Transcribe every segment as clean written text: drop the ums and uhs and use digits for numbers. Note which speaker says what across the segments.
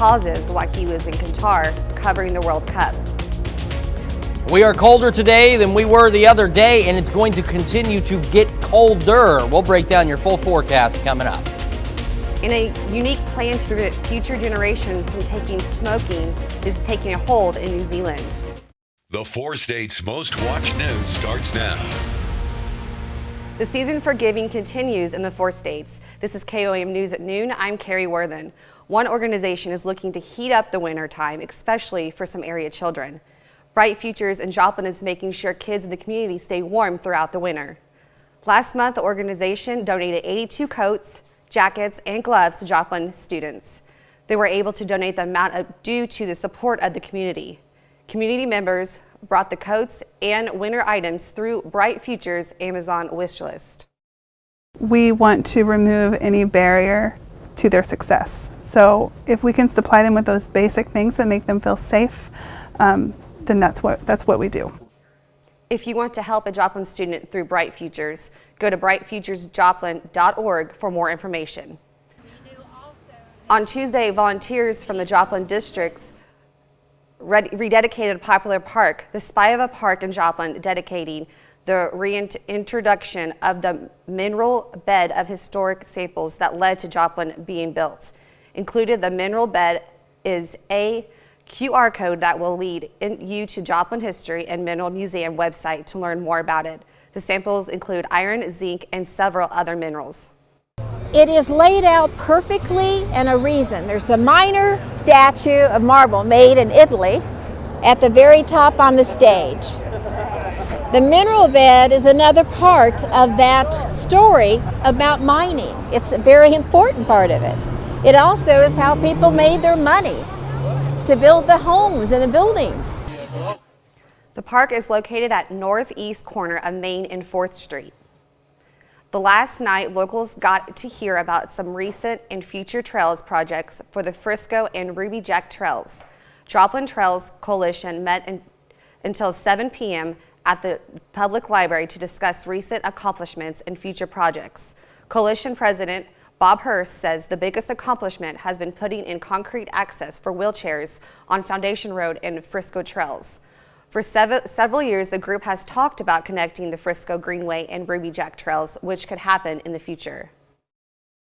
Speaker 1: causes while he was in Qatar covering the World Cup.
Speaker 2: We are colder today than we were the other day, and it's going to continue to get colder. We'll break down your full forecast coming up.
Speaker 1: And a unique plan to prevent future generations from smoking is taking a hold in New Zealand.
Speaker 3: The 4 states' most watched news starts now.
Speaker 1: The season for giving continues in the 4 states. This is KOAM News at noon. I'm Carrie Worthen. One organization is looking to heat up the winter time, especially for some area children. Bright Futures in Joplin is making sure kids in the community stay warm throughout the winter. Last month, the organization donated 82 coats, jackets, and gloves to Joplin students. They were able to donate the amount due to the support of the community. Community members brought the coats and winter items through Bright Futures Amazon wish list.
Speaker 4: We want to remove any barrier to their success. So if we can supply them with those basic things that make them feel safe, then that's what we do.
Speaker 1: If you want to help a Joplin student through Bright Futures, go to brightfuturesjoplin.org for more information. On Tuesday, volunteers from the Joplin districts rededicated a popular park, the Spiva Park in Joplin, dedicating the reintroduction of the mineral bed of historic samples that led to Joplin being built. Included the mineral bed is a QR code that will lead you to Joplin History and Mineral Museum website to learn more about it. The samples include iron, zinc, and several other minerals.
Speaker 5: It is laid out perfectly and a reason. There's a minor statue of marble made in Italy at the very top on the stage. The mineral bed is another part of that story about mining. It's a very important part of it. It also is how people made their money to build the homes and the buildings.
Speaker 1: The park is located at northeast corner of Main and 4th Street. The last night, locals got to hear about some recent and future trails projects for the Frisco and Ruby Jack Trails. Joplin Trails Coalition met until 7 p.m. at the public library to discuss recent accomplishments and future projects. Coalition President Bob Hurst says the biggest accomplishment has been putting in concrete access for wheelchairs on Foundation Road and Frisco Trails. For several years, the group has talked about connecting the Frisco Greenway and Ruby Jack Trails, which could happen in the future.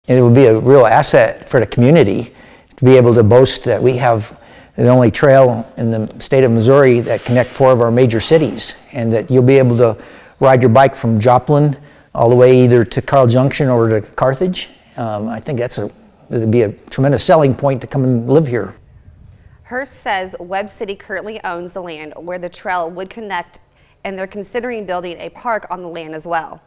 Speaker 6: It would be a real asset for the community to be able to boast that we have the only trail in the state of Missouri that connect 4 of our major cities, and that you'll be able to ride your bike from Joplin all the way either to Carl Junction or to Carthage. I think it'd be a tremendous selling point to come and live here.
Speaker 1: Hurst says Webb City currently owns the land where the trail would connect, and they're considering building a park on the land as well.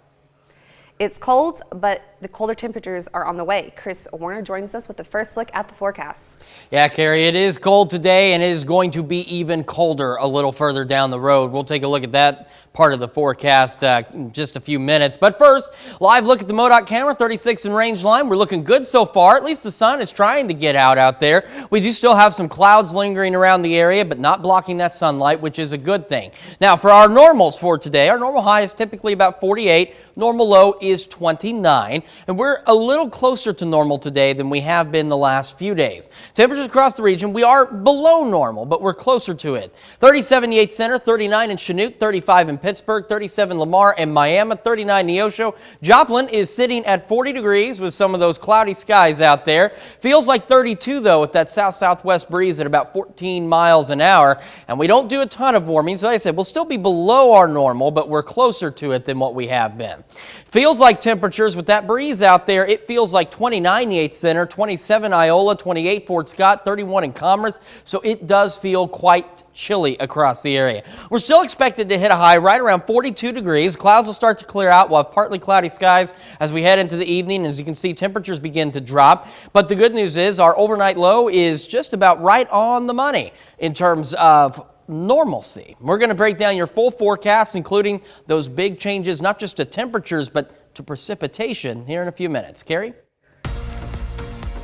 Speaker 1: It's cold, but the colder temperatures are on the way. Chris Warner joins us with the first look at the forecast.
Speaker 2: Yeah, Carrie, it is cold today, and it is going to be even colder a little further down the road. We'll take a look at that part of the forecast in just a few minutes. But first, live look at the MoDOT camera, 36 in range line. We're looking good so far. At least the sun is trying to get out there. We do still have some clouds lingering around the area, but not blocking that sunlight, which is a good thing. Now, for our normals for today, our normal high is typically about 48. Normal low is 29, and we're a little closer to normal today than we have been the last few days. Temperatures across the region, we are below normal, but we're closer to it. 37 Yates Center, 39 in Chanute, 35 in Pittsburgh, 37 Lamar and Miami, 39 Neosho. Joplin is sitting at 40 degrees with some of those cloudy skies out there. Feels like 32 though with that south-southwest breeze at about 14 miles an hour, and we don't do a ton of warming. So like I said, we'll still be below our normal, but we're closer to it than what we have been. Feels like temperatures with that breeze out there. It feels like 29 Yates Center, 27 Iola, 28 Fort Scott, 31 in Commerce. So it does feel quite chilly across the area. We're still expected to hit a high right around 42 degrees. Clouds will start to clear out. We'll have partly cloudy skies as we head into the evening. As you can see, temperatures begin to drop. But the good news is our overnight low is just about right on the money in terms of normalcy. We're going to break down your full forecast, including those big changes, not just to temperatures, but to precipitation here in a few minutes. Carrie?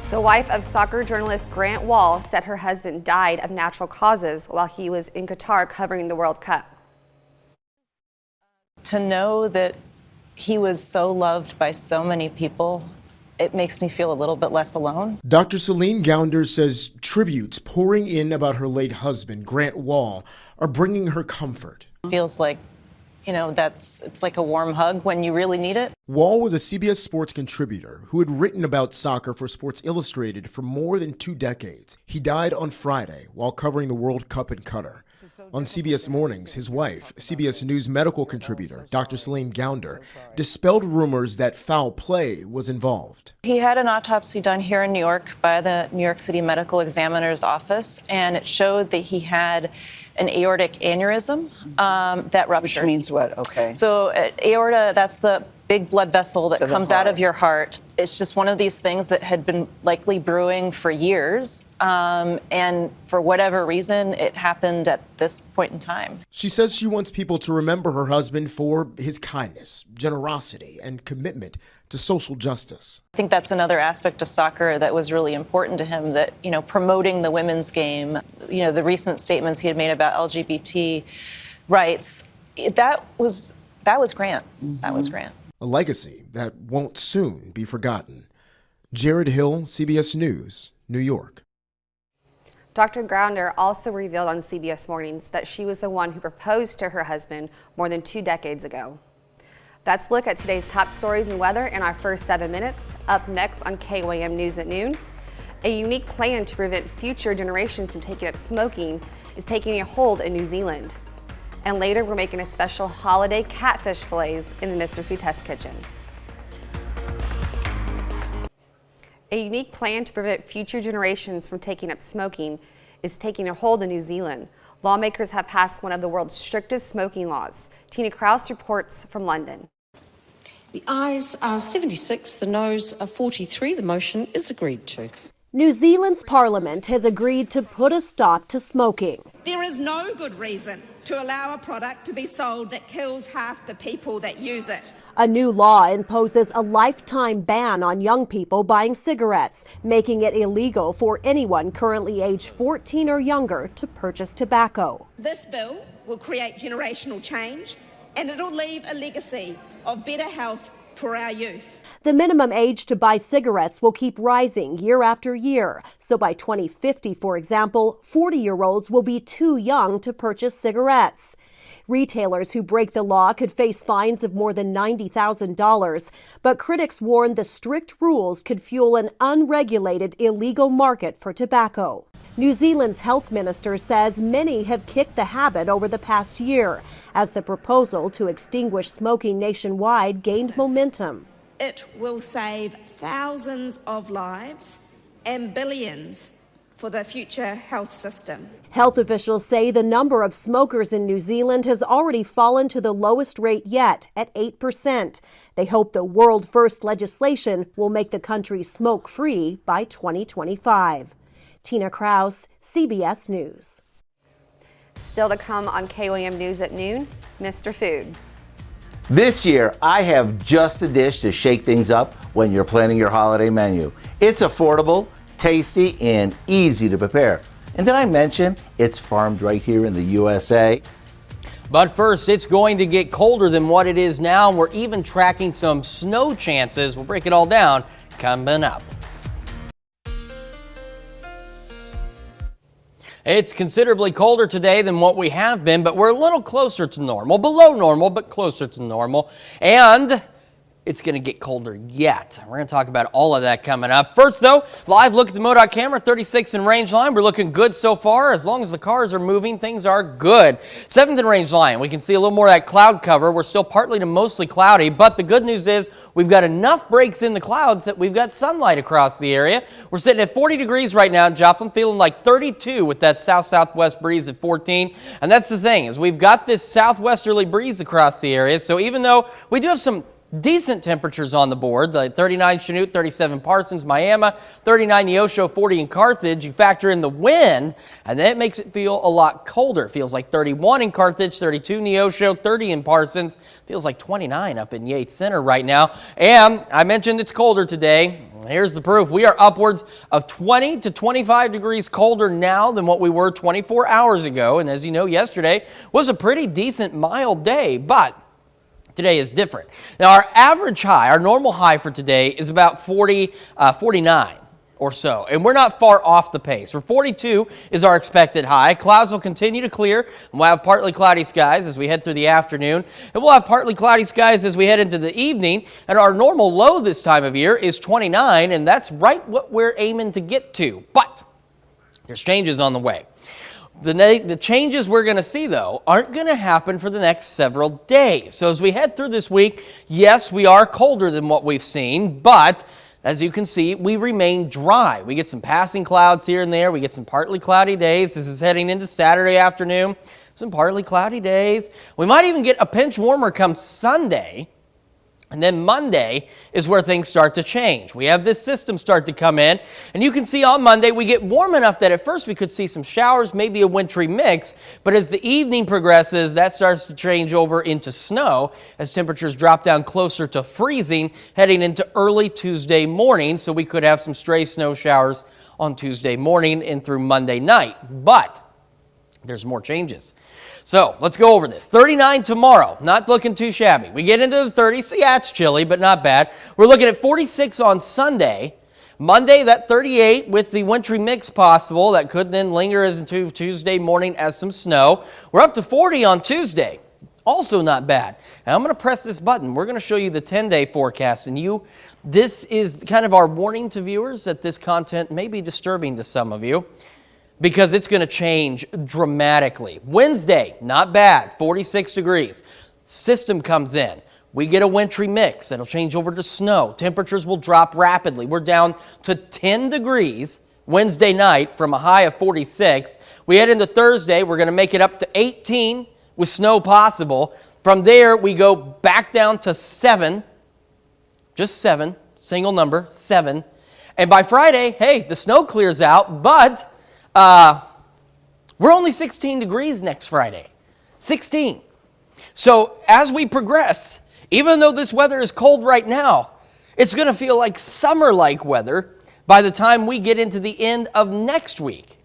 Speaker 1: The wife of soccer journalist Grant Wall said her husband died of natural causes while he was in Qatar covering the World Cup.
Speaker 7: To know that he was so loved by so many people it makes me feel a little bit less alone.
Speaker 8: Dr. Celine Gounder says tributes pouring in about her late husband, Grant Wall, are bringing her comfort.
Speaker 7: It feels like, it's like a warm hug when you really need it.
Speaker 8: Wall was a CBS Sports contributor who had written about soccer for Sports Illustrated for more than 2 decades. He died on Friday while covering the World Cup in Qatar. On CBS Mornings, his wife, CBS News medical contributor Dr. Celine Gounder, dispelled rumors that foul play was involved.
Speaker 7: He had an autopsy done here in New York by the New York City Medical Examiner's Office, and it showed that he had an aortic aneurysm that ruptured.
Speaker 9: Which means what? Okay.
Speaker 7: So aorta, that's the big blood vessel that comes out of your heart. It's just one of these things that had been likely brewing for years. And for whatever reason, it happened at this point in time.
Speaker 8: She says she wants people to remember her husband for his kindness, generosity, and commitment to social justice.
Speaker 7: I think that's another aspect of soccer that was really important to him, that, promoting the women's game, the recent statements he had made about LGBT rights, that was Grant. Mm-hmm. That was Grant.
Speaker 8: A legacy that won't soon be forgotten. Jared Hill, CBS News, New York.
Speaker 1: Dr. Gounder also revealed on CBS Mornings that she was the one who proposed to her husband more than 2 decades ago. That's a look at today's top stories and weather in our first 7 minutes. Up next on KOAM News at noon, a unique plan to prevent future generations from taking up smoking is taking a hold in New Zealand. And later, we're making a special holiday catfish fillets in the Mr. Food Test Kitchen. A unique plan to prevent future generations from taking up smoking is taking a hold in New Zealand. Lawmakers have passed one of the world's strictest smoking laws. Tina Krause reports from London.
Speaker 10: The ayes are 76, the noes are 43. The motion is agreed to.
Speaker 11: New Zealand's parliament has agreed to put a stop to smoking.
Speaker 12: There is no good reason to allow a product to be sold that kills half the people that use it.
Speaker 11: A new law imposes a lifetime ban on young people buying cigarettes, making it illegal for anyone currently aged 14 or younger to purchase tobacco.
Speaker 12: This bill will create generational change, and it'll leave a legacy of better health for our youth.
Speaker 11: The minimum age to buy cigarettes will keep rising year after year. So by 2050, for example, 40-year-olds will be too young to purchase cigarettes. Retailers who break the law could face fines of more than $90,000, but critics warn the strict rules could fuel an unregulated illegal market for tobacco. New Zealand's health minister says many have kicked the habit over the past year as the proposal to extinguish smoking nationwide gained momentum.
Speaker 12: It will save thousands of lives and billions for the future health system.
Speaker 11: Health officials say the number of smokers in New Zealand has already fallen to the lowest rate yet, at 8%. They hope the world-first legislation will make the country smoke-free by 2025. Tina Krause, CBS News.
Speaker 1: Still to come on KOAM News at noon, Mr. Food.
Speaker 13: This year, I have just a dish to shake things up when you're planning your holiday menu. It's affordable, tasty, and easy to prepare. And did I mention it's farmed right here in the USA?
Speaker 2: But first, it's going to get colder than what it is now. We're even tracking some snow chances. We'll break it all down coming up. It's considerably colder today than what we have been, but we're a little closer to normal. Below normal, but closer to normal. And it's going to get colder yet. We're going to talk about all of that coming up. First, though, live look at the MoDOT camera, 36 in range line. We're looking good so far. As long as the cars are moving, things are good. 7th in range line, we can see a little more of that cloud cover. We're still partly to mostly cloudy, but the good news is we've got enough breaks in the clouds that we've got sunlight across the area. We're sitting at 40 degrees right now in Joplin, feeling like 32 with that south-southwest breeze at 14. And that's the thing, is we've got this southwesterly breeze across the area. So even though we do have some decent temperatures on the board, like 39 Chanute, 37 Parsons, Miami, 39 Neosho, 40 in Carthage. You factor in the wind, and then it makes it feel a lot colder. It feels like 31 in Carthage, 32 Neosho, 30 in Parsons. Feels like 29 up in Yates Center right now. And I mentioned it's colder today. Here's the proof. We are upwards of 20 to 25 degrees colder now than what we were 24 hours ago. And as you know, yesterday was a pretty decent mild day, but Today is different. Now, our average high, our normal high for today is about 49 or so, and we're not far off the pace. For 42 is our expected high. Clouds will continue to clear, and we'll have partly cloudy skies as we head through the afternoon, and we'll have partly cloudy skies as we head into the evening, and our normal low this time of year is 29, and that's right what we're aiming to get to, but there's changes on the way. The changes we're going to see, though, aren't going to happen for the next several days. So as we head through this week, yes, we are colder than what we've seen, but as you can see, we remain dry. We get some passing clouds here and there. We get some partly cloudy days. This is heading into Saturday afternoon. Some partly cloudy days. We might even get a pinch warmer come Sunday. And then Monday is where things start to change. We have this system start to come in, and you can see on Monday we get warm enough that at first we could see some showers, maybe a wintry mix, but as the evening progresses, that starts to change over into snow as temperatures drop down closer to freezing heading into early Tuesday morning, so we could have some stray snow showers on Tuesday morning and through Monday night. But there's more changes. So let's go over this. 39 tomorrow, not looking too shabby. We get into the 30s, so yeah, it's chilly, but not bad. We're looking at 46 on Sunday. Monday, that 38 with the wintry mix possible. That could then linger as into Tuesday morning as some snow. We're up to 40 on Tuesday. Also not bad. Now I'm going to press this button. We're going to show you the 10-day forecast, and this is kind of our warning to viewers that this content may be disturbing to some of you, because it's going to change dramatically. Wednesday, not bad, 46 degrees. System comes in. We get a wintry mix. It'll change over to snow. Temperatures will drop rapidly. We're down to 10 degrees Wednesday night from a high of 46. We head into Thursday. We're going to make it up to 18 with snow possible. From there, we go back down to 7. Just 7. Single number, 7. And by Friday, hey, the snow clears out, but we're only 16 degrees next Friday. 16. So as we progress, even though this weather is cold right now, it's going to feel like summer-like weather by the time we get into the end of next week.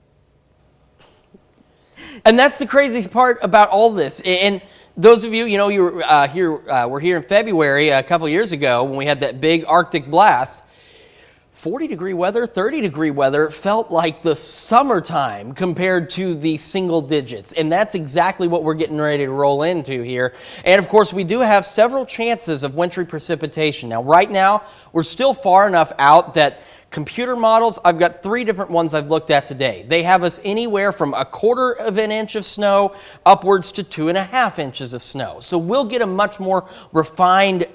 Speaker 2: And that's the crazy part about all this. And those of you, you were here in February a couple years ago when we had that big Arctic blast. 40-degree weather, 30-degree weather felt like the summertime compared to the single digits. And that's exactly what we're getting ready to roll into here. And of course, we do have several chances of wintry precipitation. Now, right now, we're still far enough out that computer models, I've got 3 different ones I've looked at today. They have us anywhere from 1/4 of an inch of snow upwards to 2.5 inches of snow. So we'll get a much more refined,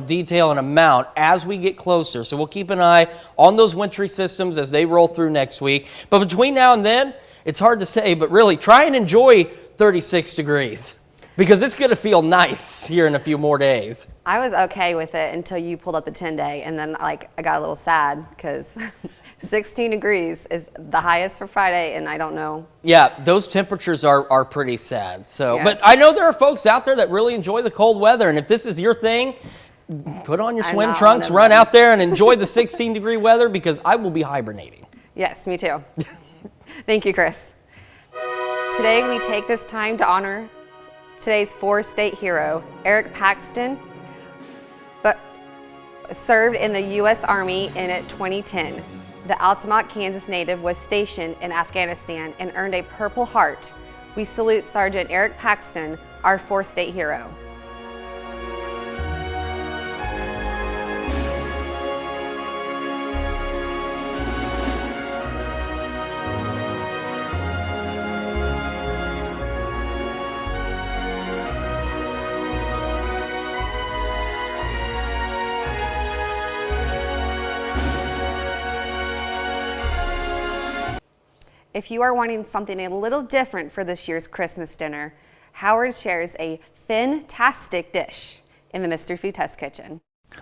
Speaker 2: detail and amount as we get closer. So we'll keep an eye on those wintry systems as they roll through next week. But between now and then, it's hard to say, but really try and enjoy 36 degrees. Because it's going to feel nice here in a few more days.
Speaker 1: I was okay with it until you pulled up the 10-day, and then I got a little sad because 16 degrees is the highest for Friday, and I don't know.
Speaker 2: Yeah, those temperatures are pretty sad. So,
Speaker 1: Yes.
Speaker 2: But I know there are folks out there that really enjoy the cold weather, and if this is your thing, put on your swim trunks, run out there and enjoy the 16-degree weather, because I will be hibernating.
Speaker 1: Yes, me too. Thank you, Chris. Today we take this time to honor today's four-state hero, Eric Paxton, but served in the U.S. Army in 2010. The Altamont, Kansas native was stationed in Afghanistan and earned a Purple Heart. We salute Sergeant Eric Paxton, our four-state hero. If you are wanting something a little different for this year's Christmas dinner, Howard shares a fantastic dish in the Mr. Food Test Kitchen.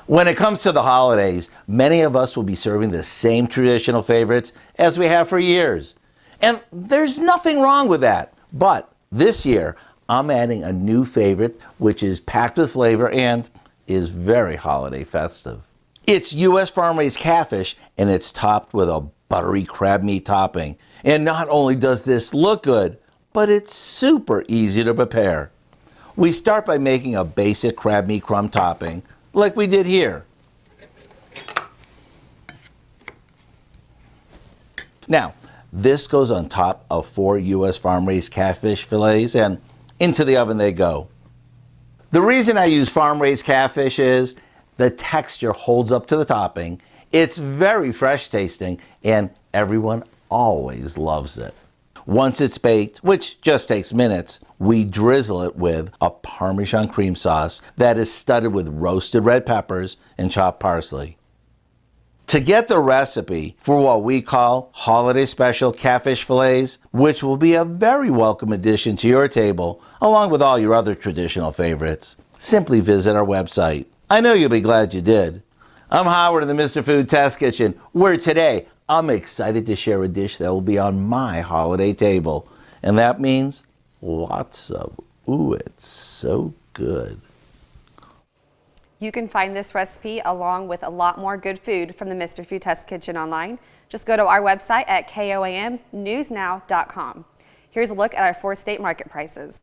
Speaker 13: When it comes to the holidays, many of us will be serving the same traditional favorites as we have for years. And there's nothing wrong with that. But this year, I'm adding a new favorite which is packed with flavor and is very holiday festive. It's U.S. farm-raised catfish, and it's topped with a buttery crab meat topping. And not only does this look good, but it's super easy to prepare. We start by making a basic crab meat crumb topping, like we did here. Now, this goes on top of 4 U.S. farm-raised catfish fillets, and into the oven they go. The reason I use farm-raised catfish is the texture holds up to the topping, it's very fresh tasting, and everyone always loves it. Once it's baked, which just takes minutes, we drizzle it with a Parmesan cream sauce that is studded with roasted red peppers and chopped parsley. To get the recipe for what we call holiday special catfish fillets, which will be a very welcome addition to your table, along with all your other traditional favorites, simply visit our website. I know you'll be glad you did. I'm Howard in the Mr. Food Test Kitchen, where today I'm excited to share a dish that will be on my holiday table. And that means lots of, ooh, it's so good.
Speaker 1: You can find this recipe along with a lot more good food from the Mr. Food Test Kitchen online. Just go to our website at KOAMnewsnow.com. Here's a look at our 4-state market prices.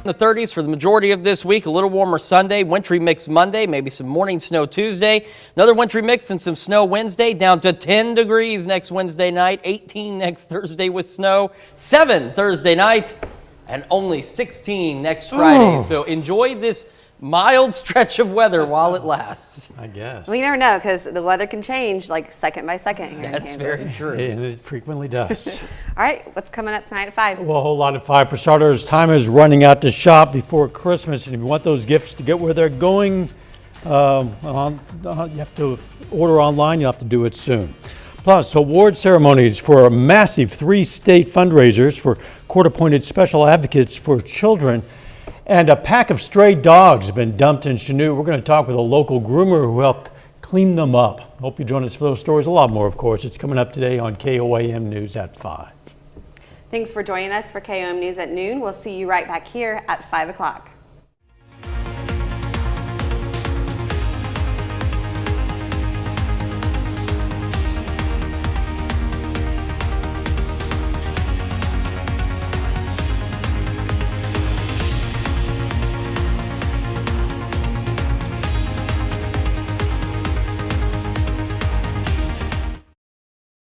Speaker 2: In the 30s for the majority of this week, a little warmer Sunday, wintry mix Monday, maybe some morning snow Tuesday, another wintry mix and some snow Wednesday, down to 10 degrees next Wednesday night, 18 next Thursday with snow, 7 Thursday night, and only 16 next Friday. So enjoy this mild stretch of weather while it lasts.
Speaker 9: I guess.
Speaker 1: Well, you never know because the weather can change like second by second here in
Speaker 2: That's
Speaker 1: Kansas.
Speaker 2: very true.
Speaker 9: And it frequently does.
Speaker 1: All right, what's coming up tonight at 5?
Speaker 9: Well, a whole lot of 5 for starters. Time is running out to shop before Christmas, and if you want those gifts to get where they're going, you have to order online. You'll have to do it soon. Plus, award ceremonies for a massive 3-state fundraisers for court-appointed special advocates for children. And a pack of stray dogs have been dumped in Chanute. We're going to talk with a local groomer who helped clean them up. Hope you join us for those stories. A lot more, of course. It's coming up today on KOAM News at 5.
Speaker 1: Thanks for joining us for KOM News at noon. We'll see you right back here at 5 o'clock.